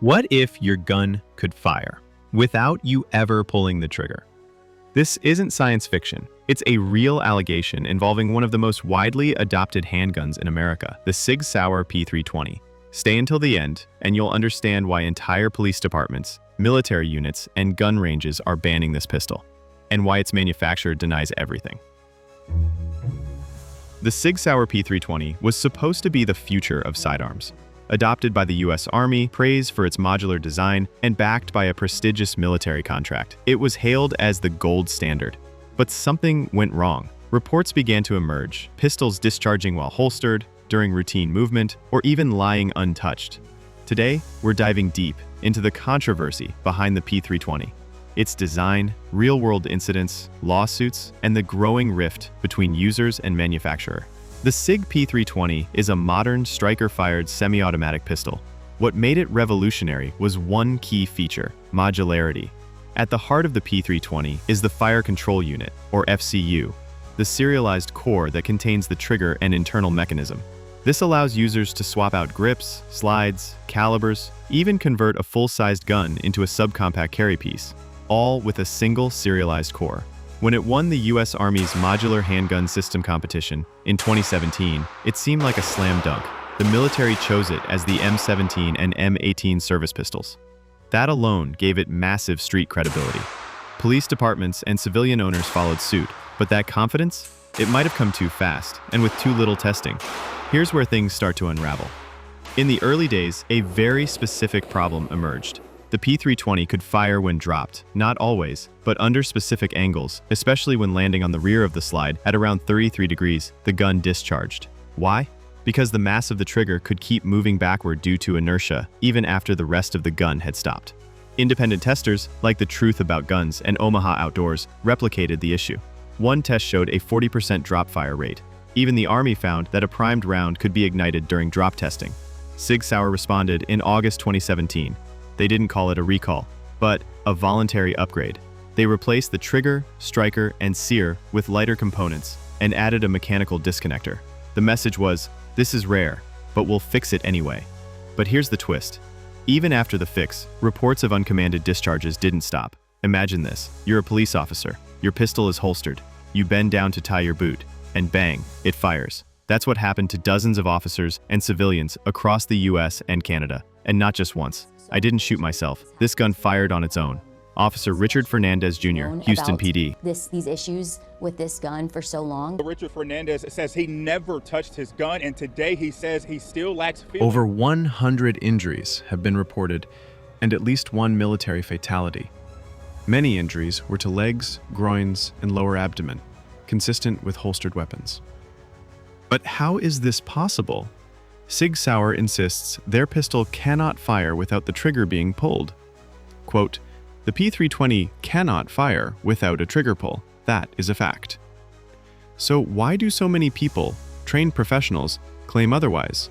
What if your gun could fire without you ever pulling the trigger? This isn't science fiction. It's a real allegation involving one of the most widely adopted handguns in America, the SIG Sauer P320. Stay until the end, and you'll understand why entire police departments, military units, and gun ranges are banning this pistol, and why its manufacturer denies everything. The SIG Sauer P320 was supposed to be the future of sidearms. Adopted by the US Army, praised for its modular design, and backed by a prestigious military contract, it was hailed as the gold standard. But something went wrong. Reports began to emerge, pistols discharging while holstered, during routine movement, or even lying untouched. Today, we're diving deep into the controversy behind the P320, its design, real-world incidents, lawsuits, and the growing rift between users and manufacturer. The SIG P320 is a modern striker-fired semi-automatic pistol. What made it revolutionary was one key feature: modularity. At the heart of the P320 is the Fire Control Unit, or FCU, the serialized core that contains the trigger and internal mechanism. This allows users to swap out grips, slides, calibers, even convert a full-sized gun into a subcompact carry piece, all with a single serialized core. When it won the US Army's Modular Handgun System competition in 2017, it seemed like a slam dunk. The military chose it as the M17 and M18 service pistols. That alone gave it massive street credibility. Police departments and civilian owners followed suit, but that confidence? It might have come too fast, and with too little testing. Here's where things start to unravel. In the early days, a very specific problem emerged. The P320 could fire when dropped, not always, but under specific angles, especially when landing on the rear of the slide at around 33 degrees, the gun discharged. Why? Because the mass of the trigger could keep moving backward due to inertia, even after the rest of the gun had stopped. Independent testers, like The Truth About Guns and Omaha Outdoors, replicated the issue. One test showed a 40% drop fire rate. Even the Army found that a primed round could be ignited during drop testing. SIG Sauer responded in August 2017. They didn't call it a recall, but a voluntary upgrade. They replaced the trigger, striker, and sear with lighter components and added a mechanical disconnector. The message was, "This is rare, but we'll fix it anyway." But here's the twist. Even after the fix, reports of uncommanded discharges didn't stop. Imagine this. You're a police officer. Your pistol is holstered. You bend down to tie your boot, and bang, it fires. That's what happened to dozens of officers and civilians across the US and Canada. And not just once. I didn't shoot myself. This gun fired on its own. Officer Richard Fernandez Jr., Houston PD. These issues with this gun for so long. Richard Fernandez says he never touched his gun, and today he says he still lacks feeling. Over 100 injuries have been reported, and at least one military fatality. Many injuries were to legs, groins, and lower abdomen, consistent with holstered weapons. But how is this possible? SIG Sauer insists their pistol cannot fire without the trigger being pulled. Quote, "The P320 cannot fire without a trigger pull. That is a fact." So why do so many people, trained professionals, claim otherwise?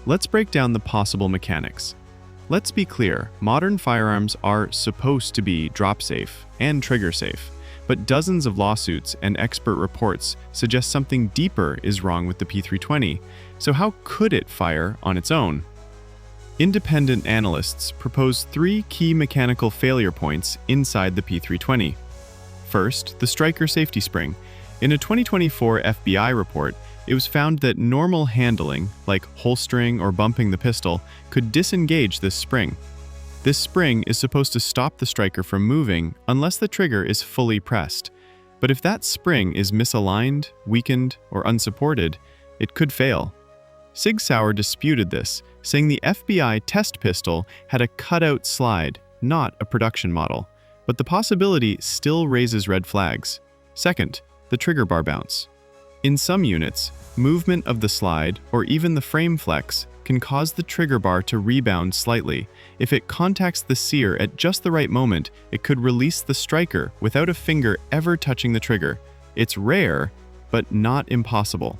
Let's break down the possible mechanics. Let's be clear, modern firearms are supposed to be drop safe and trigger safe, but dozens of lawsuits and expert reports suggest something deeper is wrong with the P320. So how could it fire on its own? Independent analysts propose 3 key mechanical failure points inside the P320. First, the striker safety spring. In a 2024 FBI report, it was found that normal handling, like holstering or bumping the pistol, could disengage this spring. This spring is supposed to stop the striker from moving unless the trigger is fully pressed. But if that spring is misaligned, weakened, or unsupported, it could fail. SIG Sauer disputed this, saying the FBI test pistol had a cutout slide, not a production model. But the possibility still raises red flags. Second, the trigger bar bounce. In some units, movement of the slide, or even the frame flex, can cause the trigger bar to rebound slightly. If it contacts the sear at just the right moment, it could release the striker without a finger ever touching the trigger. It's rare, but not impossible.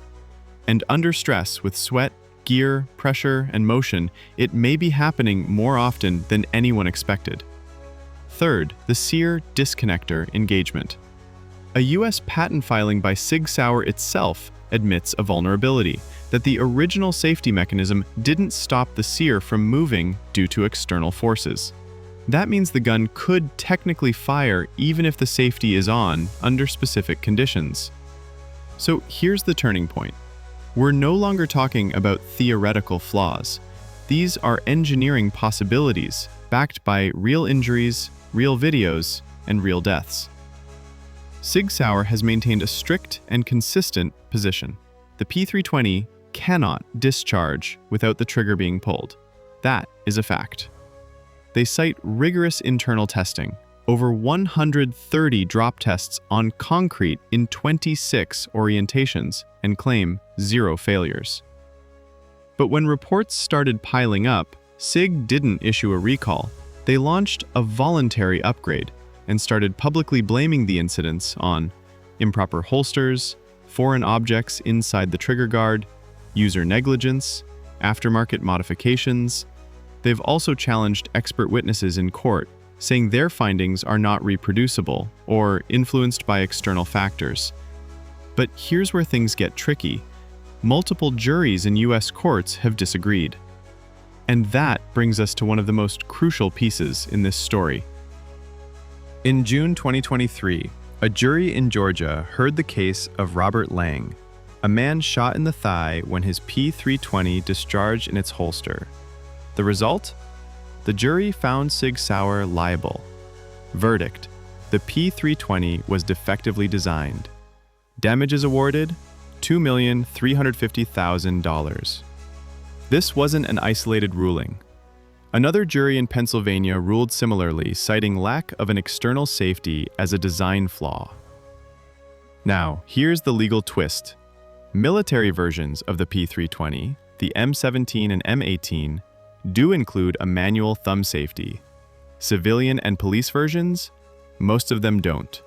And under stress with sweat, gear, pressure, and motion, it may be happening more often than anyone expected. Third, the sear disconnector engagement. A US patent filing by SIG Sauer itself admits a vulnerability. that the original safety mechanism didn't stop the sear from moving due to external forces. That means the gun could technically fire even if the safety is on under specific conditions. So here's the turning point. We're no longer talking about theoretical flaws. These are engineering possibilities backed by real injuries, real videos, and real deaths. SIG Sauer has maintained a strict and consistent position. The P320 cannot discharge without the trigger being pulled. That is a fact. They cite rigorous internal testing, over 130 drop tests on concrete in 26 orientations, and claim 0 failures. But when reports started piling up, SIG didn't issue a recall. They launched a voluntary upgrade and started publicly blaming the incidents on improper holsters, foreign objects inside the trigger guard, user negligence, aftermarket modifications. They've also challenged expert witnesses in court, saying their findings are not reproducible or influenced by external factors. But here's where things get tricky. Multiple juries in US courts have disagreed. And that brings us to one of the most crucial pieces in this story. In June 2023, a jury in Georgia heard the case of Robert Lang, a man shot in the thigh when his P320 discharged in its holster. The result? The jury found SIG Sauer liable. Verdict: the P320 was defectively designed. Damages awarded: $2,350,000. This wasn't an isolated ruling. Another jury in Pennsylvania ruled similarly, citing lack of an external safety as a design flaw. Now, here's the legal twist. Military versions of the P320, the M17 and M18, do include a manual thumb safety. Civilian and police versions, most of them don't.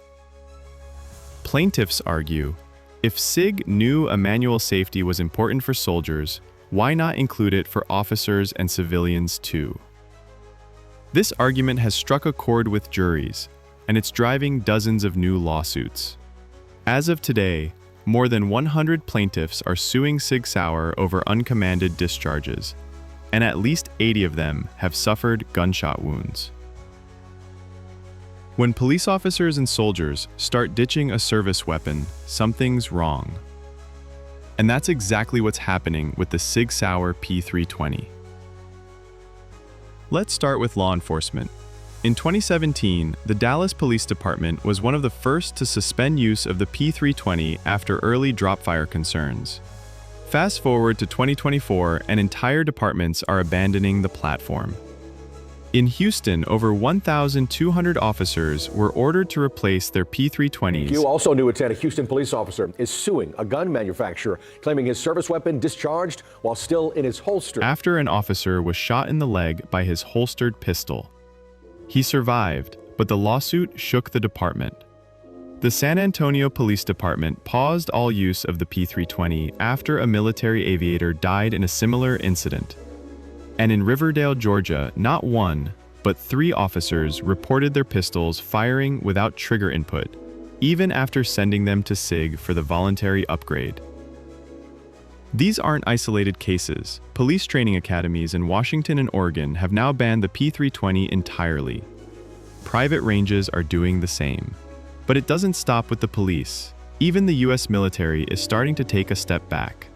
Plaintiffs argue, if SIG knew a manual safety was important for soldiers, why not include it for officers and civilians too? This argument has struck a chord with juries, and it's driving dozens of new lawsuits. As of today, more than 100 plaintiffs are suing SIG Sauer over uncommanded discharges, and at least 80 of them have suffered gunshot wounds. When police officers and soldiers start ditching a service weapon, something's wrong. And that's exactly what's happening with the SIG Sauer P320. Let's start with law enforcement. In 2017, the Dallas Police Department was one of the first to suspend use of the P320 after early drop-fire concerns. Fast forward to 2024, and entire departments are abandoning the platform. In Houston, over 1,200 officers were ordered to replace their P320s. You also knew it's that a Houston police officer is suing a gun manufacturer, claiming his service weapon discharged while still in his holster. After an officer was shot in the leg by his holstered pistol. He survived, but the lawsuit shook the department. The San Antonio Police Department paused all use of the P320 after a military aviator died in a similar incident. And in Riverdale, Georgia, not one, but 3 officers reported their pistols firing without trigger input, even after sending them to SIG for the voluntary upgrade. These aren't isolated cases. Police training academies in Washington and Oregon have now banned the P320 entirely. Private ranges are doing the same. But it doesn't stop with the police. Even the US military is starting to take a step back.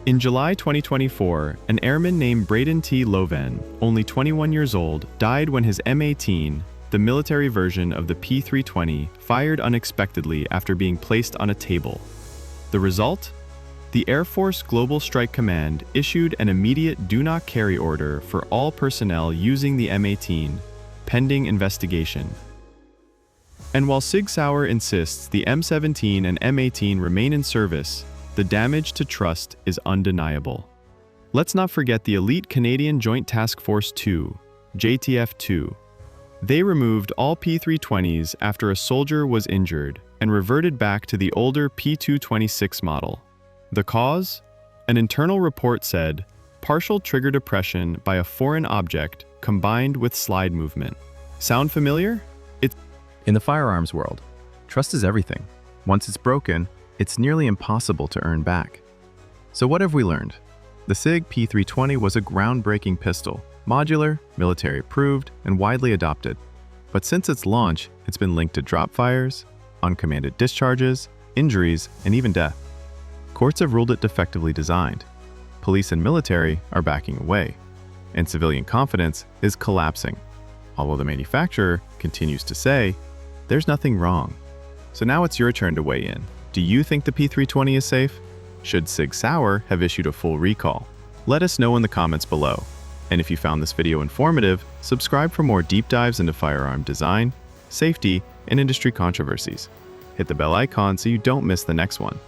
In July 2024, an airman named Braden T. Loven, only 21 years old, died when his M18, the military version of the P320, fired unexpectedly after being placed on a table. The result? The Air Force Global Strike Command issued an immediate do not carry order for all personnel using the M18, pending investigation. And while SIG Sauer insists the M17 and M18 remain in service, the damage to trust is undeniable. Let's not forget the elite Canadian Joint Task Force 2, JTF-2. They removed all P320s after a soldier was injured and reverted back to the older P226 model. The cause? An internal report said, partial trigger depression by a foreign object combined with slide movement. Sound familiar? In the firearms world, trust is everything. Once it's broken, it's nearly impossible to earn back. So what have we learned? The SIG P320 was a groundbreaking pistol, modular, military approved, and widely adopted. But since its launch, it's been linked to drop fires, uncommanded discharges, injuries, and even death. Courts have ruled it defectively designed. Police and military are backing away, and civilian confidence is collapsing, although the manufacturer continues to say, there's nothing wrong. So now it's your turn to weigh in. Do you think the P320 is safe? Should SIG Sauer have issued a full recall? Let us know in the comments below. And if you found this video informative, subscribe for more deep dives into firearm design, safety, and industry controversies. Hit the bell icon so you don't miss the next one.